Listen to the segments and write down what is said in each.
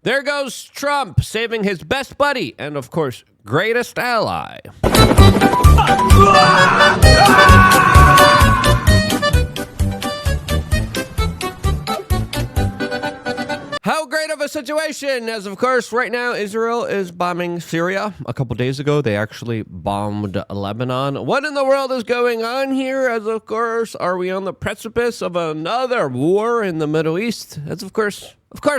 There goes Trump saving his best buddy and, of course, greatest ally. How great of a situation, as of course right now Israel is bombing Syria. A couple days ago they actually bombed Lebanon. What in the world is going on here? As of course, are we on the precipice of another war in the Middle East? As of course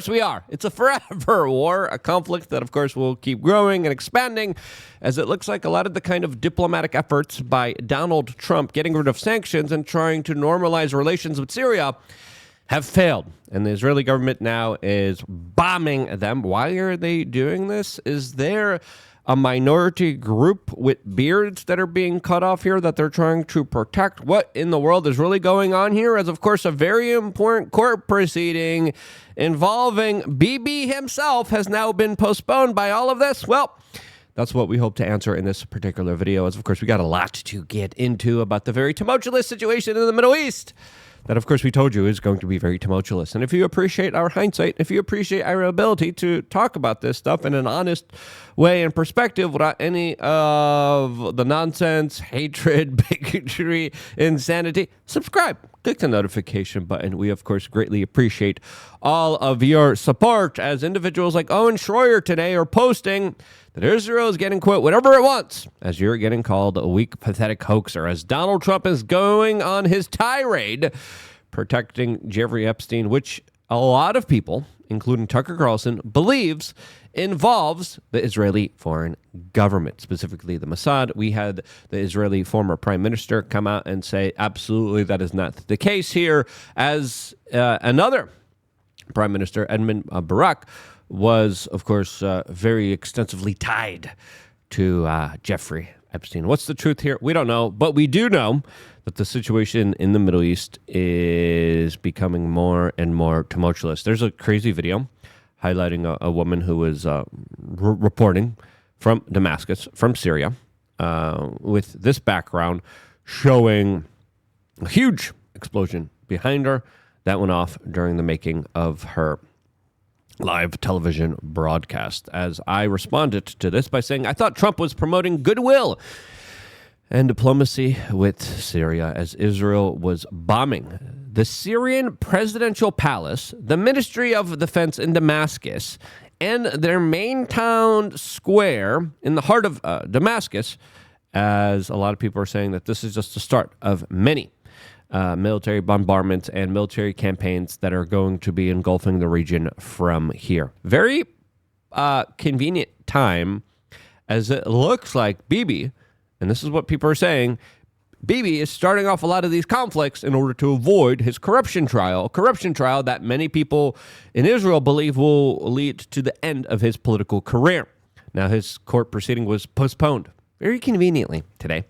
we are. It's a forever war, a conflict that of course will keep growing and expanding, as it looks like a lot of the kind of diplomatic efforts by Donald Trump getting rid of sanctions and trying to normalize relations with Syria have failed. And the Israeli government now is bombing them. Why are they doing this? Is there a minority group with beards that are being cut off here that they're trying to protect? What in the world is really going on here? As of course, a very important court proceeding involving Bibi himself has now been postponed by all of this. Well, that's what we hope to answer in this particular video. As of course, we got a lot to get into about the very tumultuous situation in the Middle East that, of course, we told you is going to be very tumultuous. And if you appreciate our hindsight, if you appreciate our ability to talk about this stuff in an honest way and perspective without any of the nonsense, hatred, bigotry, insanity, subscribe. Click the notification button. We, of course, greatly appreciate all of your support, as individuals like Owen Schroyer today are posting that Israel is getting, quote, whatever it wants, as you're getting called a weak, pathetic hoaxer, as Donald Trump is going on his tirade protecting Jeffrey Epstein, which a lot of people, including Tucker Carlson, believes involves the Israeli foreign government, specifically the Mossad. We had the Israeli former prime minister come out and say, absolutely, that is not the case here, as another prime minister, Edmund Barak, was, of course, very extensively tied to Jeffrey Epstein. What's the truth here? We don't know, but we do know that the situation in the Middle East is becoming more and more tumultuous. There's a crazy video highlighting a woman who was reporting from Damascus, from Syria, with this background showing a huge explosion behind her that went off during the making of her live television broadcast. As I responded to this by saying, I thought Trump was promoting goodwill and diplomacy with Syria as Israel was bombing the Syrian presidential palace, the Ministry of Defense in Damascus, and their main town square in the heart of Damascus, as a lot of people are saying that this is just the start of many military bombardments and military campaigns that are going to be engulfing the region from here. Very convenient time, as it looks like Bibi, and this is what people are saying, Bibi is starting off a lot of these conflicts in order to avoid his corruption trial that many people in Israel believe will lead to the end of his political career. Now, his court proceeding was postponed very conveniently today,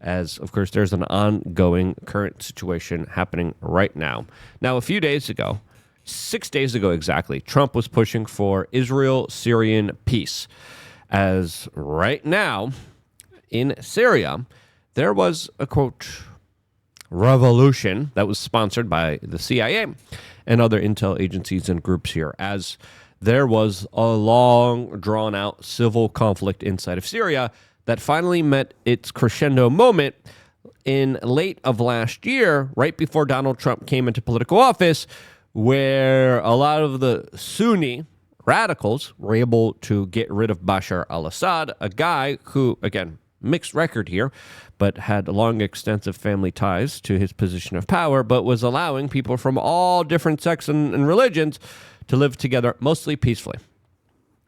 as, of course, there's an ongoing current situation happening right now. Now, a few days ago, 6 days ago exactly, Trump was pushing for Israel-Syrian peace, as right now in Syria, there was a, quote, revolution that was sponsored by the CIA and other intel agencies and groups here, as there was a long, drawn-out civil conflict inside of Syria that finally met its crescendo moment in late of last year, right before Donald Trump came into political office, where a lot of the Sunni radicals were able to get rid of Bashar al-Assad, a guy who, again, mixed record here, but had long, extensive family ties to his position of power, but was allowing people from all different sects and religions to live together mostly peacefully.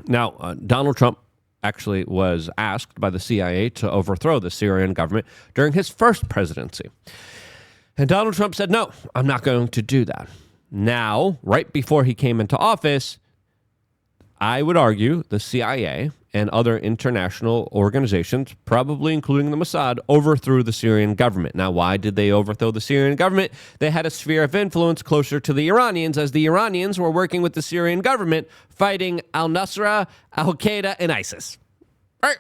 Now, Donald Trump actually was asked by the CIA to overthrow the Syrian government during his first presidency. And Donald Trump said, no, I'm not going to do that. Now, right before he came into office, I would argue the CIA and other international organizations, probably including the Mossad, overthrew the Syrian government. Now, why did they overthrow the Syrian government? They had a sphere of influence closer to the Iranians, as the Iranians were working with the Syrian government, fighting al-Nusra, al-Qaeda, and ISIS. Right?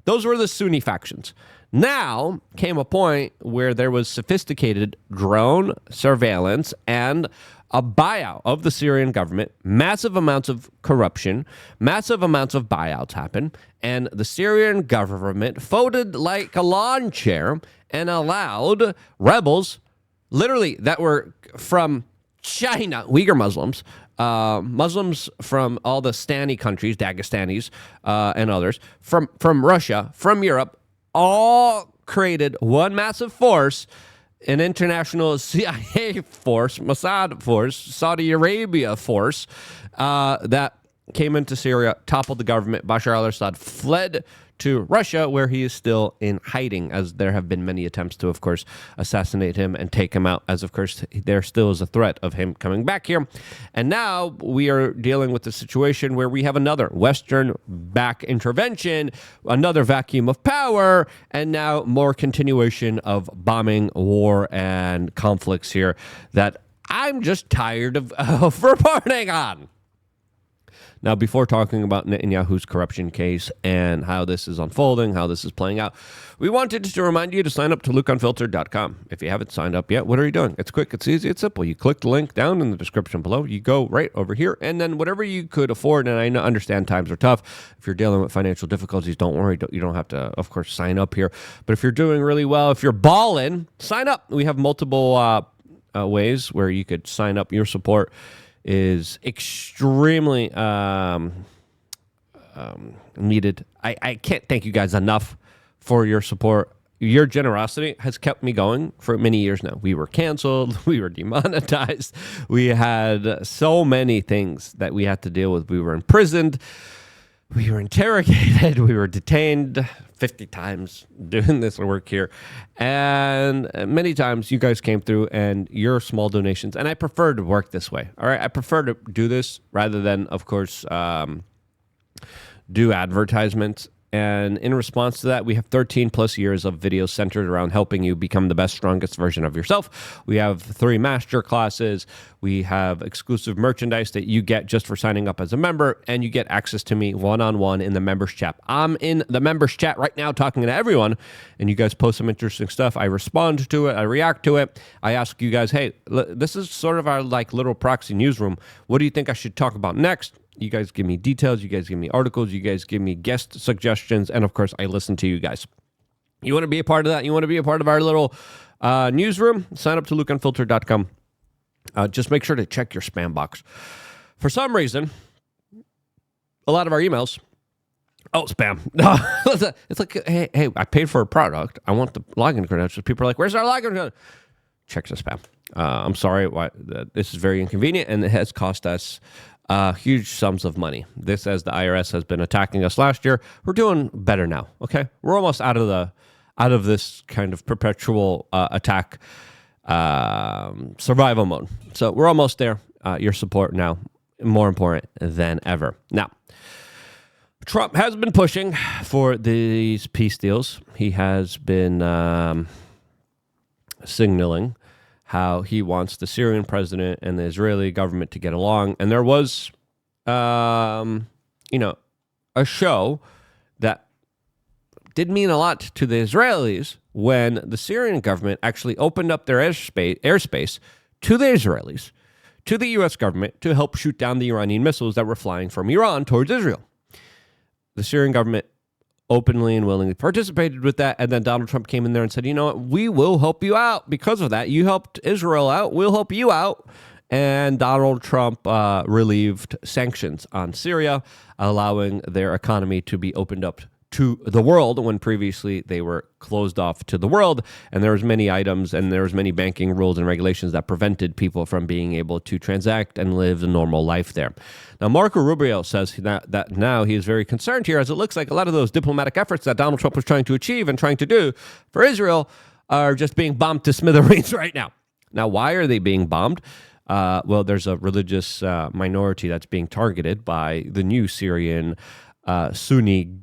Those were the Sunni factions. Now came a point where there was sophisticated drone surveillance and a buyout of the Syrian government, massive amounts of corruption, massive amounts of buyouts happen, and the Syrian government folded like a lawn chair and allowed rebels, literally, that were from China, Uyghur Muslims, Muslims from all the Stani countries, Dagestanis, and others, from Russia, from Europe, all created one massive force, an international CIA force, Mossad force, Saudi Arabia force, that came into Syria, toppled the government. Bashar al-Assad fled to Russia, where he is still in hiding, as there have been many attempts to, of course, assassinate him and take him out, as, of course, there still is a threat of him coming back here. And now we are dealing with a situation where we have another Western-backed intervention, another vacuum of power, and now more continuation of bombing, war, and conflicts here that I'm just tired of reporting on. Now, before talking about Netanyahu's corruption case and how this is unfolding, how this is playing out, we wanted to remind you to sign up to LukeUnfiltered.com. If you haven't signed up yet, what are you doing? It's quick, it's easy, it's simple. You click the link down in the description below. You go right over here, and then whatever you could afford, and I understand times are tough. If you're dealing with financial difficulties, don't worry. You don't have to, of course, sign up here. But if you're doing really well, if you're balling, sign up. We have multiple ways where you could sign up. Your support is extremely needed. I can't thank you guys enough for your support. Your generosity has kept me going for many years now. We were canceled. We were demonetized. We had so many things that we had to deal with. We were imprisoned. We were interrogated. We were detained 50 times doing this work here. And many times you guys came through and your small donations. And I prefer to work this way. All right. I prefer to do this rather than, of course, do advertisements. And in response to that, we have 13 plus years of videos centered around helping you become the best, strongest version of yourself. We have 3 master classes. We have exclusive merchandise that you get just for signing up as a member, and you get access to me one-on-one in the members chat. I'm in the members chat right now talking to everyone, and you guys post some interesting stuff. I respond to it. I react to it. I ask you guys, hey, this is sort of our like little proxy newsroom. What do you think I should talk about next? You guys give me details. You guys give me articles. You guys give me guest suggestions. And, of course, I listen to you guys. You want to be a part of that? You want to be a part of our little newsroom? Sign up to LukeUnfiltered.com. Just make sure to check your spam box. For some reason, a lot of our emails... Oh, spam. It's like, hey, I paid for a product. I want the login credentials. People are like, where's our login credentials? Check the spam. I'm sorry. This is very inconvenient, and it has cost us... huge sums of money. This, as the IRS has been attacking us last year, we're doing better now. Okay, we're almost out of this kind of perpetual attack survival mode. So we're almost there. Your support now more important than ever. Now, Trump has been pushing for these peace deals. He has been signaling how he wants the Syrian president and the Israeli government to get along. And there was, a show that did mean a lot to the Israelis when the Syrian government actually opened up their airspace to the Israelis, to the U.S. government, to help shoot down the Iranian missiles that were flying from Iran towards Israel. The Syrian government openly and willingly participated with that, and then Donald Trump came in there and said, you know what, we will help you out because of that. You helped Israel out, we'll help you out. And Donald Trump relieved sanctions on Syria, allowing their economy to be opened up to the world when previously they were closed off to the world. And there was many items and there was many banking rules and regulations that prevented people from being able to transact and live a normal life there. Now, Marco Rubio says that now he is very concerned here, as it looks like a lot of those diplomatic efforts that Donald Trump was trying to achieve and trying to do for Israel are just being bombed to smithereens right now. Now, why are they being bombed? Well, there's a religious minority that's being targeted by the new Syrian Sunni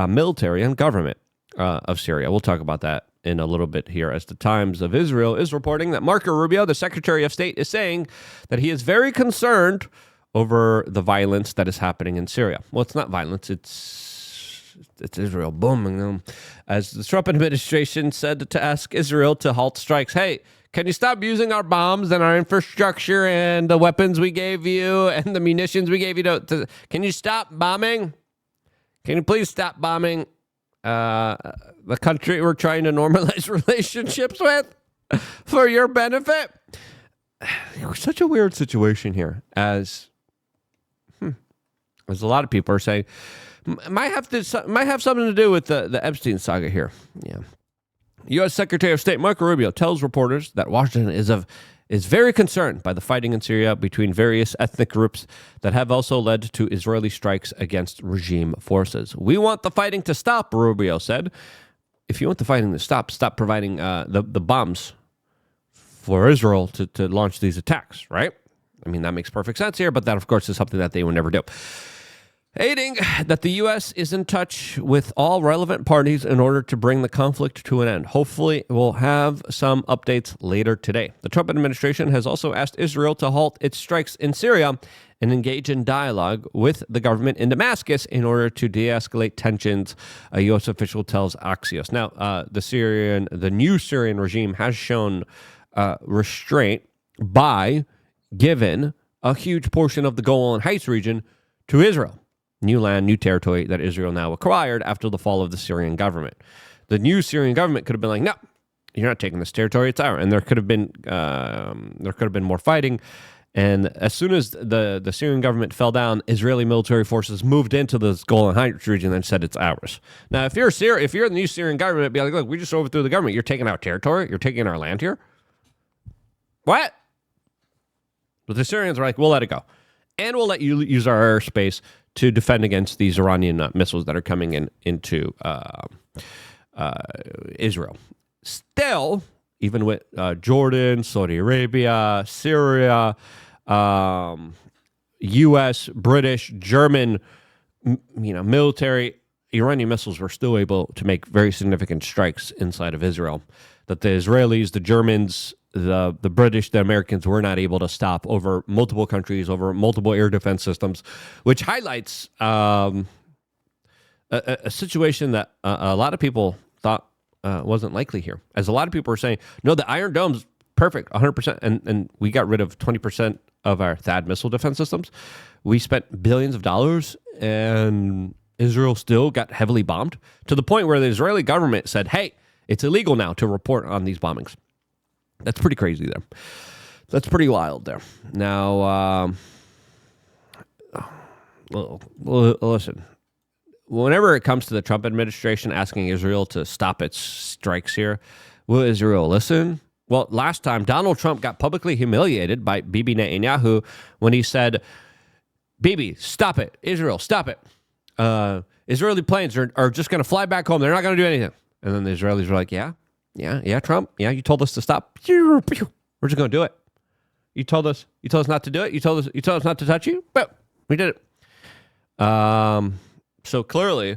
military and government of Syria. We'll talk about that in a little bit here, as the Times of Israel is reporting that Marco Rubio, the Secretary of State, is saying that he is very concerned over the violence that is happening in Syria. Well, it's not violence, it's Israel booming them. As the Trump administration said to ask Israel to halt strikes, hey, Can you stop using our bombs and our infrastructure and the weapons we gave you and the munitions we gave you? Can you stop bombing? Can you please stop bombing the country we're trying to normalize relationships with for your benefit? Such a weird situation here, as a lot of people are saying. Might have something to do with the Epstein saga here. Yeah. U.S. Secretary of State Marco Rubio tells reporters that Washington is very concerned by the fighting in Syria between various ethnic groups that have also led to Israeli strikes against regime forces. We want the fighting to stop, Rubio said. If you want the fighting to stop providing the bombs for Israel to launch these attacks, right? I mean, that makes perfect sense here, but that, of course, is something that they would never do. Aiding that the U.S. is in touch with all relevant parties in order to bring the conflict to an end. Hopefully, we'll have some updates later today. The Trump administration has also asked Israel to halt its strikes in Syria and engage in dialogue with the government in Damascus in order to de-escalate tensions, a U.S. official tells Axios. Now, the new Syrian regime has shown restraint by giving a huge portion of the Golan Heights region to Israel. New land, new territory that Israel now acquired after the fall of the Syrian government. The new Syrian government could have been like, no, you're not taking this territory, it's ours. And there could have been more fighting. And as soon as the Syrian government fell down, Israeli military forces moved into the Golan Heights region and said it's ours. Now, if you're the new Syrian government, be like, look, we just overthrew the government. You're taking our territory. You're taking our land here. What? But the Syrians are like, we'll let it go. And we'll let you use our airspace to defend against these Iranian missiles that are coming into Israel. Still, even with Jordan, Saudi Arabia, Syria, U.S., British, German, military, Iranian missiles were still able to make very significant strikes inside of Israel that the Israelis, the Germans, the British, the Americans were not able to stop over multiple countries, over multiple air defense systems, which highlights a situation that a lot of people thought wasn't likely here. As a lot of people were saying, no, the Iron Dome's perfect, 100%, and we got rid of 20% of our THAAD missile defense systems. We spent billions of dollars, and Israel still got heavily bombed to the point where the Israeli government said, hey, it's illegal now to report on these bombings. That's pretty crazy there. That's pretty wild there. Now, listen, whenever it comes to the Trump administration asking Israel to stop its strikes here, will Israel listen? Well, last time, Donald Trump got publicly humiliated by Bibi Netanyahu when he said, Bibi, stop it. Israel, stop it. Israeli planes are just going to fly back home. They're not going to do anything. And then the Israelis were like, yeah, Trump. Yeah, you told us to stop. We're just going to do it. You told us not to do it. You told us not to touch you. But we did it. So clearly,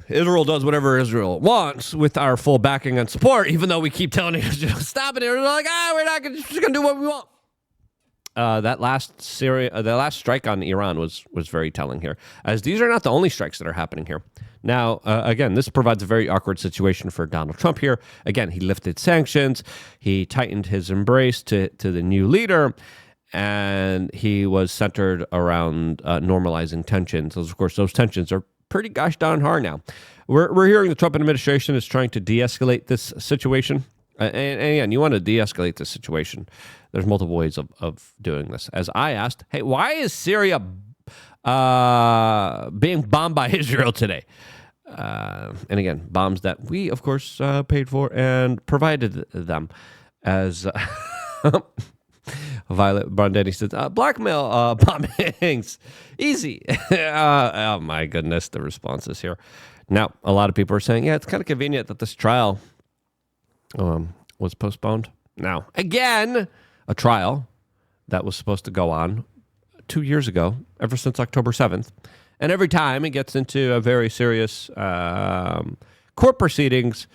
Israel does whatever Israel wants with our full backing and support, even though we keep telling Israel stop it. They're like, we're not just going to do what we want. That last strike on Iran was very telling here, as these are not the only strikes that are happening here. Now, again, this provides a very awkward situation for Donald Trump here. Again, he lifted sanctions, he tightened his embrace to the new leader, and he was centered around normalizing tensions. Of course, those tensions are pretty gosh darn hard now. We're hearing the Trump administration is trying to de-escalate this situation. And again, you want to de-escalate this situation. There's multiple ways of doing this. As I asked, hey, why is Syria being bombed by Israel today? And again, bombs that we, of course, paid for and provided them. As Violet Brandetti says, blackmail bombings. Easy. Oh, my goodness, the responses here. Now, a lot of people are saying, yeah, it's kind of convenient that this trial was postponed. Now, again, a trial that was supposed to go on 2 years ago, ever since October 7th. And every time it gets into a very serious court proceedings,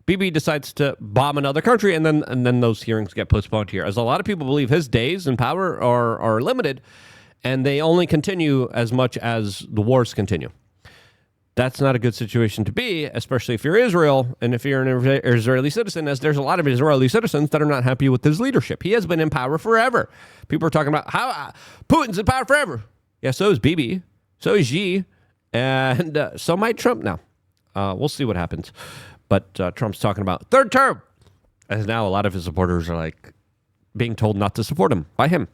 Bibi decides to bomb another country, and then those hearings get postponed here. As a lot of people believe his days in power are limited, and they only continue as much as the wars continue. that's not a good situation to be, especially if you're Israel and if you're an Israeli citizen, as there's a lot of Israeli citizens that are not happy with his leadership. He has been in power forever. People are talking about how Putin's in power forever. Yeah, so is Bibi, so is Xi, and so might Trump now. We'll see what happens. But Trump's talking about third term, as now a lot of his supporters are like being told not to support him by him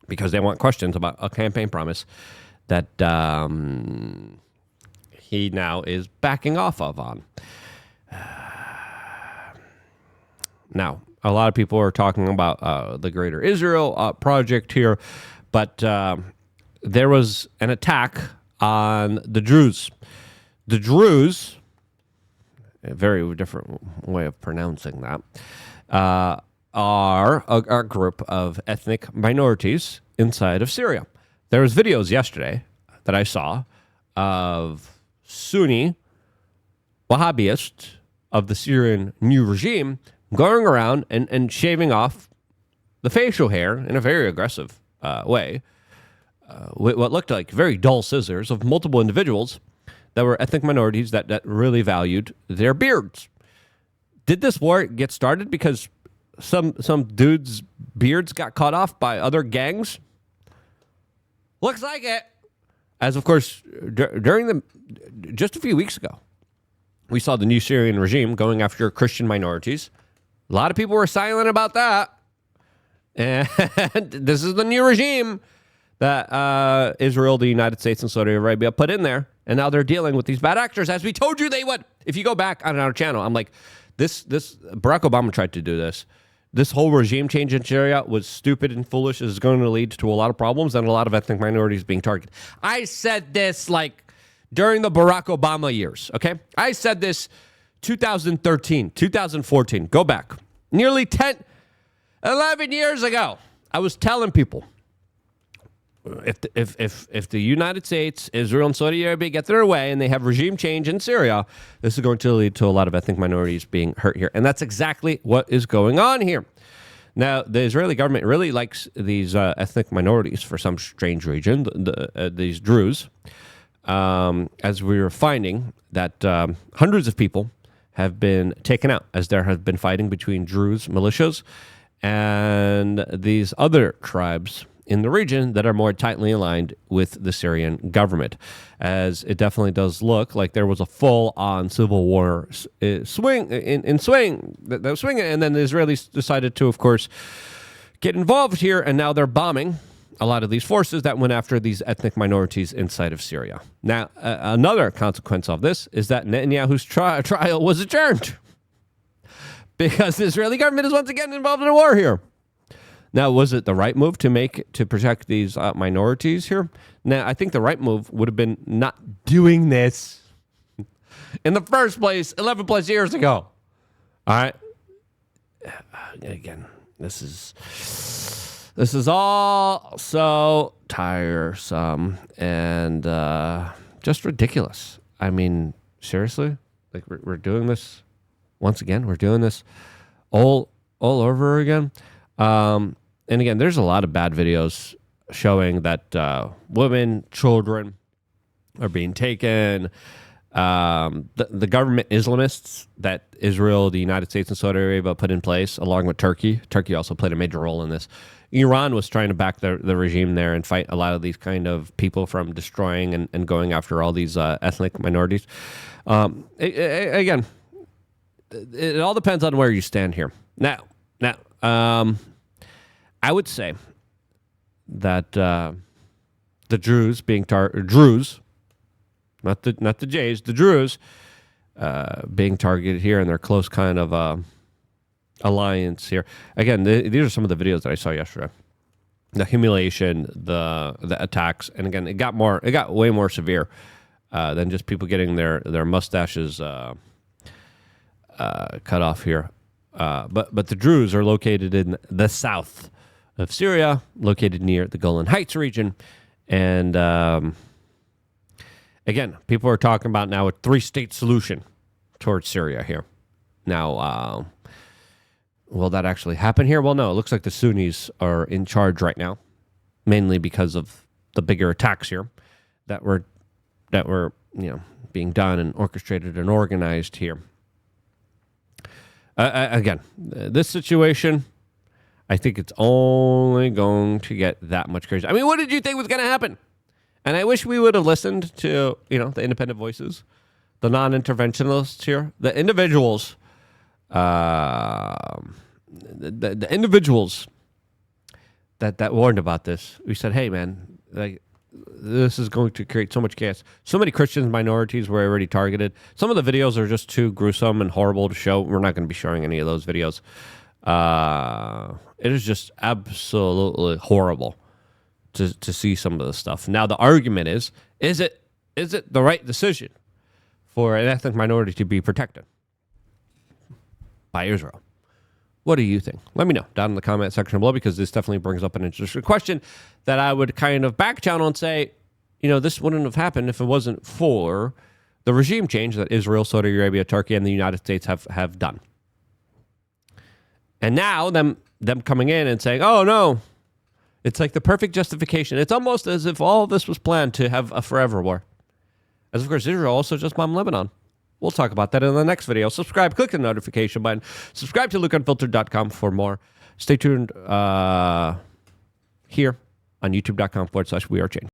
because they want questions about a campaign promise that he now is backing off of on. Now, a lot of people are talking about the Greater Israel project here, but there was an attack on the Druze. The Druze, a very different way of pronouncing that, are a group of ethnic minorities inside of Syria. There was videos yesterday that I saw of Sunni Wahhabists of the Syrian new regime going around and shaving off the facial hair in a very aggressive way with what looked like very dull scissors of multiple individuals that were ethnic minorities that really valued their beards. Did this war get started because some dudes' beards got cut off by other gangs? Looks like it. As, of course, just a few weeks ago, we saw the new Syrian regime going after Christian minorities. A lot of people were silent about that. And this is the new regime that Israel, the United States, and Saudi Arabia put in there. And now they're dealing with these bad actors, as we told you they would. If you go back on our channel, I'm like, this Barack Obama tried to do this. This whole regime change in Syria was stupid and foolish. Is going to lead to a lot of problems and a lot of ethnic minorities being targeted. I said this like during the Barack Obama years, okay? I said this 2013, 2014. Go back. Nearly 11 years ago. I was telling people, if the United States, Israel, and Saudi Arabia get their way and they have regime change in Syria, this is going to lead to a lot of ethnic minorities being hurt here. And that's exactly what is going on here. Now, the Israeli government really likes these ethnic minorities for some strange reason, these Druze, as we were finding that hundreds of people have been taken out as there have been fighting between Druze militias and these other tribes in the region that are more tightly aligned with the Syrian government, as it definitely does look like there was a full-on civil war swing, and then the Israelis decided to, of course, get involved here, and now they're bombing a lot of these forces that went after these ethnic minorities inside of Syria. Now, another consequence of this is that Netanyahu's trial was adjourned because the Israeli government is once again involved in a war here. Now, was it the right move to make to protect these minorities here? Now, I think the right move would have been not doing this in the first place 11 plus years ago. All right. Again, this is all so tiresome and just ridiculous. I mean, seriously, like we're doing this once again. We're doing this all over again. And again, there's a lot of bad videos showing that women, children are being taken. The government Islamists that Israel, the United States, and Saudi Arabia put in place, along with Turkey. Turkey also played a major role in this. Iran was trying to back the regime there and fight a lot of these kind of people from destroying and going after all these ethnic minorities. Again, it all depends on where you stand here. Now, I would say that the Druze being Druze, not the Jays, the Druze being targeted here in their close kind of alliance here. Again, these are some of the videos that I saw yesterday. The humiliation, the attacks, and again, it got way more severe than just people getting their mustaches cut off here. But the Druze are located in the south of Syria, located near the Golan Heights region. And again, people are talking about now a 3-state solution towards Syria here. Now, will that actually happen here? Well, no, it looks like the Sunnis are in charge right now, mainly because of the bigger attacks here that were were, being done and orchestrated and organized here. Again, this situation, I think it's only going to get that much crazier. I mean, what did you think was going to happen? And I wish we would have listened to, the independent voices, the non-interventionists here, the individuals, the individuals that warned about this. We said, hey, man, this is going to create so much chaos. So many Christian minorities were already targeted. Some of the videos are just too gruesome and horrible to show. We're not going to be showing any of those videos. It is just absolutely horrible to see some of the stuff. Now, the argument is it the right decision for an ethnic minority to be protected by Israel? What do you think? Let me know down in the comment section below, because this definitely brings up an interesting question that I would kind of back channel and say, this wouldn't have happened if it wasn't for the regime change that Israel, Saudi Arabia, Turkey, and the United States have done. And now them coming in and saying, oh, no, it's like the perfect justification. It's almost as if all of this was planned to have a forever war. As, of course, Israel also just bombed Lebanon. We'll talk about that in the next video. Subscribe, click the notification button. Subscribe to LukeUnfiltered.com for more. Stay tuned here on YouTube.com/WeAreChange.